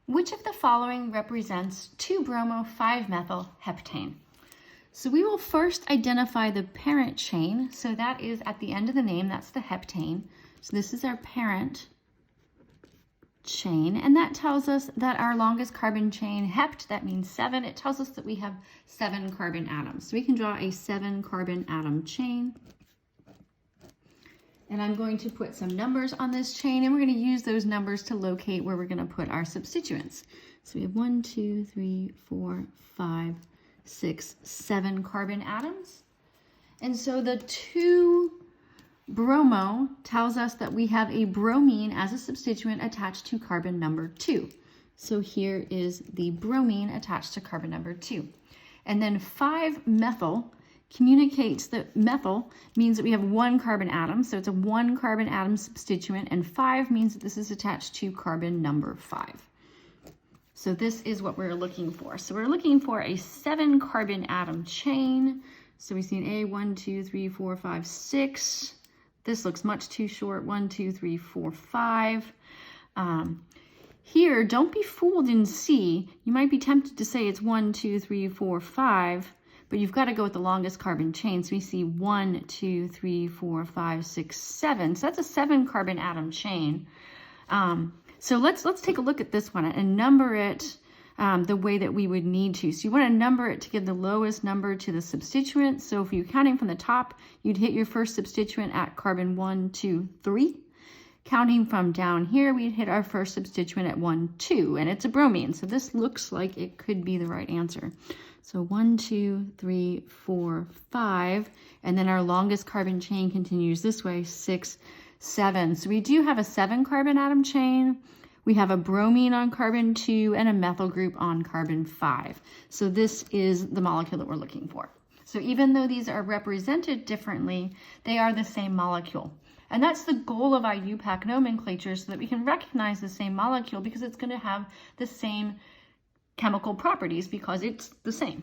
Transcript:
Which of the following represents 2-bromo-5-methyl-heptane? So we will first identify the parent chain. So that is at the end of the name, that's the heptane. So this is our parent chain, and that tells us that our longest carbon chain, hept, that means 7. It tells us that we have 7 carbon atoms. So we can draw a 7 carbon atom chain. And I'm going to put some numbers on this chain, and we're going to use those numbers to locate where we're going to put our substituents. So we have 1, 2, 3, 4, 5, 6, 7 carbon atoms. And so the 2-bromo tells us that we have a bromine as a substituent attached to carbon number 2. So here is the bromine attached to carbon number 2. And then 5-methyl communicates that methyl means that we have 1 carbon atom. So it's a 1 carbon atom substituent, and 5 means that this is attached to carbon number 5. So this is what we're looking for. So we're looking for a 7 carbon atom chain. So we see an A, 1, 2, 3, 4, 5, 6. This looks much too short. 1, 2, 3, 4, 5. Here, don't be fooled in C. You might be tempted to say it's 1, 2, 3, 4, 5, but you've got to go with the longest carbon chain. So we see 1, 2, 3, 4, 5, 6, 7. So that's a 7 carbon atom chain. So let's take a look at this one and number it the way that we would need to. So you want to number it to give the lowest number to the substituent. So if you're counting from the top, you'd hit your first substituent at carbon 1, 2, 3. Counting from down here, we'd hit our first substituent at 1, 2, and it's a bromine. So this looks like it could be the right answer. So 1, 2, 3, 4, 5, and then our longest carbon chain continues this way, 6, 7. So we do have a 7 carbon atom chain. We have a bromine on carbon 2 and a methyl group on carbon 5. So this is the molecule that we're looking for. So even though these are represented differently, they are the same molecule. And that's the goal of IUPAC nomenclature, so that we can recognize the same molecule because it's going to have the same chemical properties because it's the same.